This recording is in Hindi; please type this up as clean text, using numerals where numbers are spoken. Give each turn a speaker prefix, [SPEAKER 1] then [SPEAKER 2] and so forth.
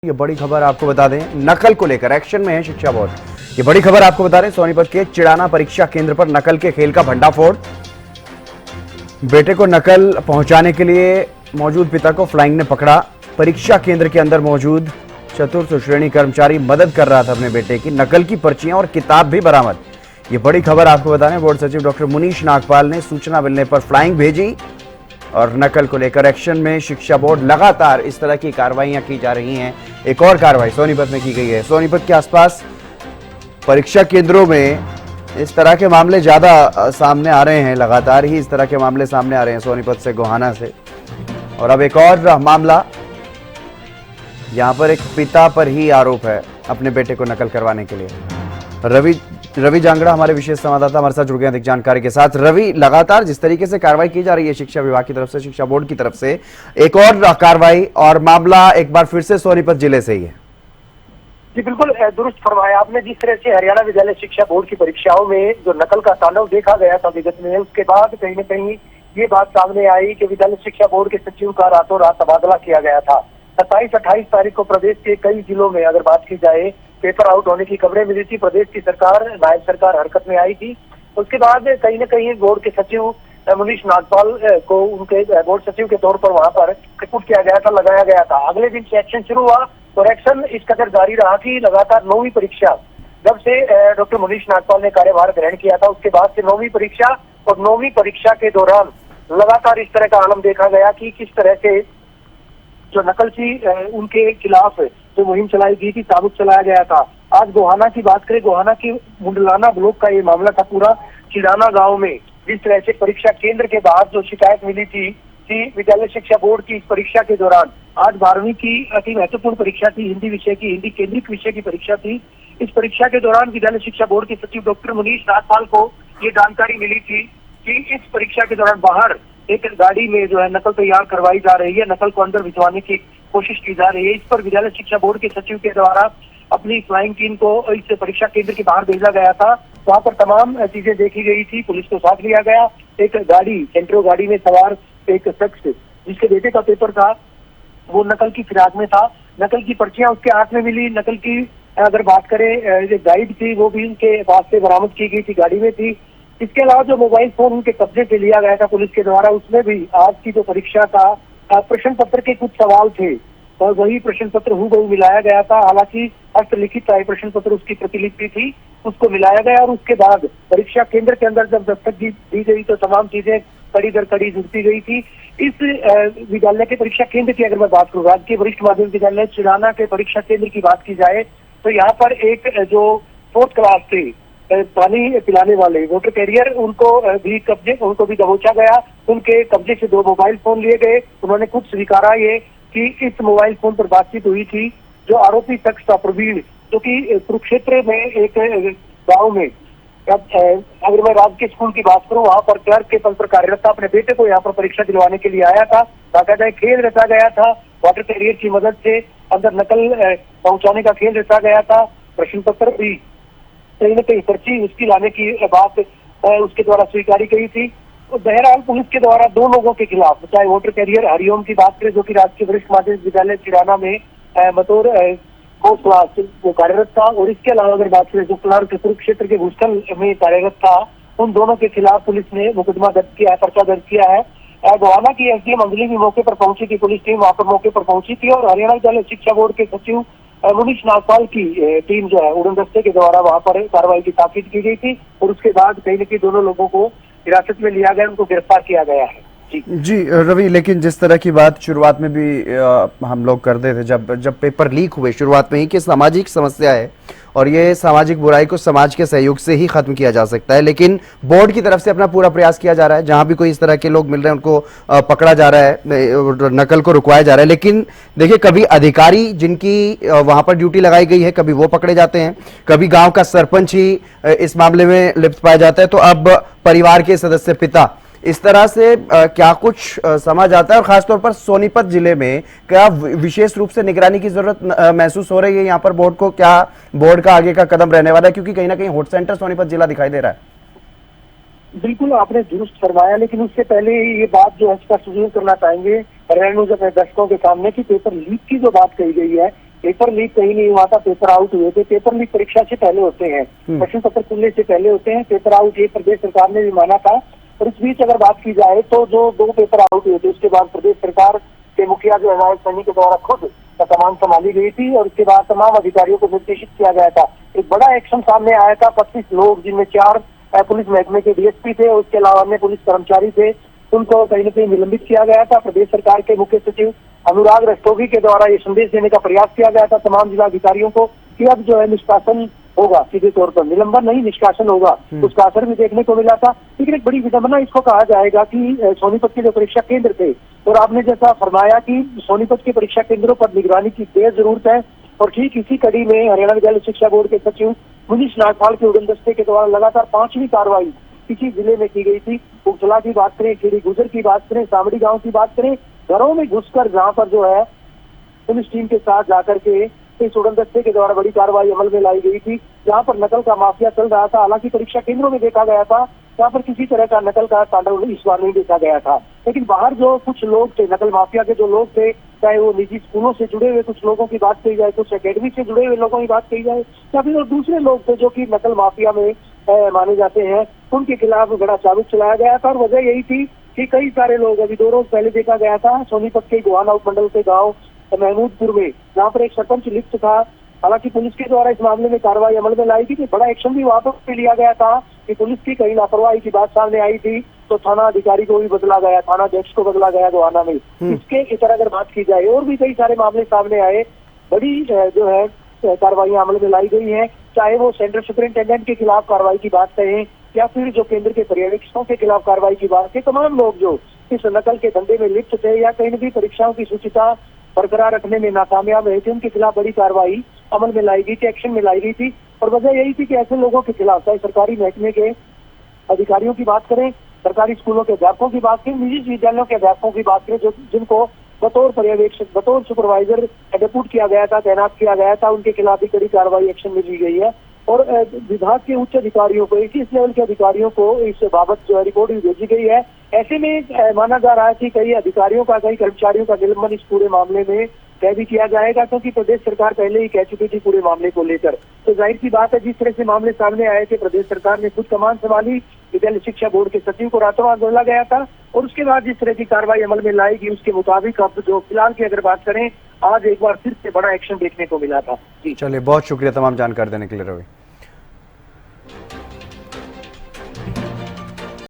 [SPEAKER 1] ये बड़ी खबर आपको बता दें, नकल को लेकर एक्शन में है शिक्षा बोर्ड। ये बड़ी खबर आपको बता दें, सोनीपत के चिड़ाना परीक्षा केंद्र पर नकल के खेल का भंडाफोड़। बेटे को नकल पहुंचाने के लिए मौजूद पिता को फ्लाइंग ने पकड़ा। परीक्षा केंद्र के अंदर मौजूद चतुर्थ श्रेणी कर्मचारी मदद कर रहा था अपने बेटे की। नकल की पर्चियां और किताब भी बरामद। ये बड़ी खबर आपको बता दें, बोर्ड सचिव डॉक्टर मुनीश नागपाल ने सूचना मिलने पर फ्लाइंग भेजी और नकल को लेकर एक्शन में शिक्षा बोर्ड। लगातार इस तरह की कार्रवाइयां की जा रही हैं। एक और कार्रवाई सोनीपत में की गई है। सोनीपत के आसपास परीक्षा केंद्रों में इस तरह के मामले ज्यादा सामने आ रहे हैं। लगातार ही इस तरह के मामले सामने आ रहे हैं सोनीपत से, गोहाना से। और अब एक और मामला, यहां पर एक पिता पर ही आरोप है अपने बेटे को नकल करवाने के लिए। रवि जांगड़ा हमारे विशेष संवाददाता हमारे साथ जुड़ गए अधिक जानकारी के साथ। रवि, लगातार जिस तरीके से कार्रवाई की जा रही है शिक्षा विभाग की तरफ से, शिक्षा बोर्ड की तरफ से, एक और कार्रवाई और मामला एक बार फिर से सोनीपत जिले से ही है।
[SPEAKER 2] जी बिल्कुल दुरुस्त फरमाया आपने। जिस तरह से हरियाणा विद्यालय शिक्षा बोर्ड की परीक्षाओं में जो नकल का तांडव देखा गया था विगत में, उसके बाद कहीं न कहीं ये बात सामने आई कि विद्यालय शिक्षा बोर्ड के सचिव का रातों रात तबादला किया गया था। 27-28 तारीख को प्रदेश के कई जिलों में अगर बात की जाए पेपर आउट होने की खबरें मिली थी। प्रदेश की सरकार, नायब सरकार हरकत में आई थी। उसके बाद कहीं न कहीं बोर्ड के सचिव मुनीश नागपाल को उनके बोर्ड सचिव के तौर पर वहां पर रिपोर्ट किया गया था, लगाया गया था। अगले दिन से एक्शन शुरू हुआ और एक्शन इस कदर जारी रहा कि लगातार 9वीं परीक्षा, जब से डॉक्टर मुनीश नागपाल ने कार्यभार ग्रहण किया था उसके बाद से 9वीं परीक्षा और 9वीं परीक्षा के दौरान लगातार इस तरह का आलम देखा गया कि किस तरह से जो नकल थी उनके खिलाफ जो मुहिम चलाई गई थी, साबुत चलाया गया था। आज गोहाना की बात करें, गोहाना की मुंडलाना ब्लॉक का ये मामला था पूरा। चिड़ाना गांव में जिस तरह से परीक्षा केंद्र के बाहर जो शिकायत मिली थी कि विद्यालय शिक्षा बोर्ड की इस परीक्षा के दौरान, आज 12वीं की अति महत्वपूर्ण परीक्षा थी, हिंदी विषय की, हिंदी केंद्रित विषय की परीक्षा थी। इस परीक्षा के दौरान विद्यालय शिक्षा बोर्ड के सचिव डॉक्टर मुनीश नागपाल को ये जानकारी मिली थी कि इस परीक्षा के दौरान बाहर एक गाड़ी में जो है नकल तैयार करवाई जा रही है, नकल को अंदर भिजवाने की कोशिश की जा रही है। इस पर विद्यालय शिक्षा बोर्ड के सचिव के द्वारा अपनी फ्लाइंग टीम को इस परीक्षा केंद्र के बाहर भेजा गया था। वहां पर तमाम चीजें देखी गई थी, पुलिस को साथ लिया गया। एक गाड़ी, सेंट्रो गाड़ी में सवार एक शख्स जिसके बेटे का पेपर था वो नकल की फिराक में था। नकल की पर्चियां उसके हाथ में मिली। नकल की अगर बात करें जो गाइड थी वो भी उनके पास से बरामद की गई थी, गाड़ी में थी। इसके अलावा जो मोबाइल फोन उनके कब्जे से लिया गया था पुलिस के द्वारा, उसमें भी आज की जो परीक्षा का प्रश्न पत्र के कुछ सवाल थे और वही प्रश्न पत्र हूबहू मिलाया गया था। हालांकि हस्तलिखित प्रश्न पत्र उसकी प्रतिलिपि थी, उसको मिलाया गया और उसके बाद परीक्षा केंद्र के अंदर जब दस्तक दी गई तो तमाम चीजें कड़ी दर कड़ी जुड़ती गई थी। इस विद्यालय के परीक्षा केंद्र की अगर मैं बात करूँ, राजकीय वरिष्ठ माध्यमिक विद्यालय चिड़ाना के परीक्षा केंद्र की बात की जाए तो यहाँ पर एक जो 4th क्लास थे पानी पिलाने वाले वाटर कैरियर, उनको भी दबोचा गया। उनके कब्जे से 2 मोबाइल फोन लिए गए। उन्होंने खुद स्वीकारा ये कि इस मोबाइल फोन पर बातचीत हुई थी। जो आरोपी शख्स था प्रवीण, जो कि कुरुक्षेत्र में एक गांव में, अगर मैं राजकीय स्कूल की बात करूं, वहां पर क्लर्क के पद पर कार्यरत था। अपने बेटे को यहाँ पर परीक्षा दिलवाने के लिए आया था। बाकायदा खेल रचा गया था, वाटर कैरियर की मदद से अंदर नकल पहुंचाने का खेल रचा गया था। प्रश्न पत्र भी कहीं न कहीं पर्ची उसकी लाने की बात उसके द्वारा स्वीकारी गई थी। तो बहरहाल पुलिस के द्वारा 2 लोगों के खिलाफ, चाहे वाटर कैरियर हरिओम की बात करें जो कि राजकीय वरिष्ठ माध्यमिक विद्यालय चिड़ाना में बतौर फोर्थ क्लास वो कार्यरत था, और इसके अलावा अगर बात करें जो क्लर्क कुरुक्षेत्र के भूस्थल में कार्यरत था, उन दोनों के खिलाफ पुलिस ने मुकदमा दर्ज किया है, पर्चा दर्ज किया है। गोहाना की एसडीएम अंजलि भी मौके पर पहुंची थी, पुलिस टीम वहां पर मौके पर पहुंची थी और हरियाणा विद्यालय शिक्षा बोर्ड के सचिव मुनीश नागपाल की टीम जो है उड़न दस्ते के द्वारा वहां पर कार्रवाई की ताकीद की गई थी और उसके बाद कहीं न कहीं दोनों लोगों को हिरासत में लिया गया, उनको गिरफ्तार किया गया है।
[SPEAKER 1] जी रवि, लेकिन जिस तरह की बात शुरुआत में भी हम लोग करते थे, जब पेपर लीक हुए शुरुआत में ही कि सामाजिक समस्या है और ये सामाजिक बुराई को समाज के सहयोग से ही खत्म किया जा सकता है, लेकिन बोर्ड की तरफ से अपना पूरा प्रयास किया जा रहा है। जहां भी कोई इस तरह के लोग मिल रहे हैं उनको पकड़ा जा रहा है, नकल को रुकवाया जा रहा है। लेकिन देखिए, कभी अधिकारी जिनकी वहां पर ड्यूटी लगाई गई है, कभी वो पकड़े जाते हैं, कभी गांव का सरपंच ही इस मामले में लिप्त पाया जाता है, तो अब परिवार के सदस्य, पिता, इस तरह से क्या कुछ समझ आता है। और खासतौर पर सोनीपत जिले में क्या विशेष रूप से निगरानी की जरूरत महसूस हो रही है यहाँ पर बोर्ड को? क्या बोर्ड का आगे का कदम रहने वाला है, क्योंकि कहीं ना कहीं हॉट सेंटर सोनीपत जिला दिखाई दे रहा है?
[SPEAKER 2] बिल्कुल आपने दुरुस्त फरमाया, लेकिन उससे पहले ये बात जो है स्पष्ट जरूर करना चाहेंगे दर्शकों के सामने की पेपर लीक की जो बात कही गई है, पेपर लीक कहीं नहीं हुआ था, पेपर आउट हुए थे। पेपर लीक परीक्षा से पहले होते हैं, प्रश्न पत्र खुलने से पहले होते हैं। पेपर आउट ये प्रदेश सरकार ने भी माना था। और इस बीच अगर बात की जाए तो जो 2 पेपर आउट हुए थे उसके बाद प्रदेश सरकार के मुखिया जो अनायत सैनी के द्वारा खुद कमान संभाली गई थी और उसके बाद तमाम अधिकारियों को निर्देशित किया गया था। एक बड़ा एक्शन सामने आया था। 25 लोग, जिनमें 4 पुलिस महकमे के डीएसपी थे और उसके अलावा अन्य पुलिस कर्मचारी थे, उनको कहीं न कहीं निलंबित किया गया था। प्रदेश सरकार के मुख्य सचिव अनुराग रस्तोगी के द्वारा ये संदेश देने का प्रयास किया गया था तमाम जिलाधिकारियों को कि अब जो है निष्कासन होगा, सीधे तौर पर निलंबन नहीं निष्कासन होगा। उसका असर भी देखने को मिला था। लेकिन एक बड़ी विडंबना इसको कहा जाएगा कि सोनीपत के जो परीक्षा केंद्र थे, और आपने जैसा फरमाया कि सोनीपत के परीक्षा केंद्रों पर निगरानी की बेहद जरूरत है। और ठीक इसी कड़ी में हरियाणा विद्यालय शिक्षा बोर्ड के सचिव मुनीश नागपाल के उड़न दस्ते के द्वारा लगातार 5वीं कार्रवाई किसी जिले में की गई थी। उपचला की बात करें, खीरी गुजर की बात करें, सामड़ी गांव की बात करें, घरों में घुसकर जहां पर जो है पुलिस टीम के साथ जाकर के इस उड़न दस्ते के द्वारा बड़ी कार्रवाई अमल में लाई गई थी, जहां पर नकल का माफिया चल रहा था। हालांकि परीक्षा केंद्रों में देखा गया था, यहाँ पर किसी तरह का नकल का तांडव इस बार नहीं देखा गया था। लेकिन बाहर जो कुछ लोग थे, नकल माफिया के जो लोग थे, चाहे वो निजी स्कूलों से जुड़े हुए कुछ लोगों की बात कही जाए, कुछ एकेडमी से जुड़े हुए लोगों की बात कही जाए, या फिर दूसरे लोग थे जो कि नकल माफिया में माने जाते हैं, उनके खिलाफ बड़ा चाबुक चलाया गया था। और वजह यही थी कि कई सारे लोग, अभी 2 रोज पहले देखा गया था सोनीपत के गोहाना उपमंडल के गाँव महमूदपुर में, जहाँ पर एक सरपंच लिप्त था। हालांकि पुलिस के द्वारा इस मामले में कार्रवाई अमल में लाई थी कि बड़ा एक्शन भी वहां पर लिया गया था कि पुलिस की कहीं लापरवाही की बात सामने आई थी, तो थाना अधिकारी को भी बदला गया, थाना अध्यक्ष को बदला गया गोहाना में। इसके इतर अगर बात की जाए, और भी कई सारे मामले सामने आए। बड़ी जो है कार्रवाई अमल में लाई गई है, चाहे वो सेंट्रल सुपरिंटेंडेंट के खिलाफ कार्रवाई की बात करें या फिर जो केंद्र के पर्यवेक्षकों के खिलाफ कार्रवाई की बात है। तमाम लोग जो इस नकल के धंधे में लिप्त थे या कहीं न कहीं परीक्षाओं की शुचिता बरकरार रखने में नाकामयाब रहे थे, उनके खिलाफ बड़ी कार्रवाई अमल में लाई गई थी, एक्शन में लाई गई थी। और वजह यही थी कि ऐसे लोगों के खिलाफ, चाहे सरकारी महकमे के अधिकारियों की बात करें, सरकारी स्कूलों के अध्यापकों की बात करें, निजी विद्यालयों के अध्यापकों की बात करें, जो जिनको बतौर पर्यवेक्षक, बतौर सुपरवाइजर डेप्यूट किया गया था, तैनात किया गया था, उनके खिलाफ भी कड़ी कार्रवाई एक्शन में ली गई है। और विभाग के उच्च अधिकारियों को, 21 लेवल के अधिकारियों को इस बाबत जो रिपोर्ट भी भेजी गई है। ऐसे में माना जा रहा है कि कई अधिकारियों का, कई कर्मचारियों का निलंबन इस पूरे मामले में तय भी किया जाएगा, क्योंकि प्रदेश सरकार पहले ही कह चुकी थी पूरे मामले को लेकर। तो जाहिर सी बात है, जिस तरह से मामले सामने आए थे, प्रदेश सरकार ने खुद कमान संभाली, विद्यालय शिक्षा बोर्ड के सचिव को रातों रात बदला गया था, और उसके बाद जिस तरह की कार्रवाई अमल में लाएगी उसके मुताबिक अब जो फिलहाल की अगर बात करें, आज एक बार फिर से बड़ा एक्शन देखने को मिला था। जी
[SPEAKER 1] चलिए, बहुत शुक्रिया तमाम जानकारी देने के लिए रवि।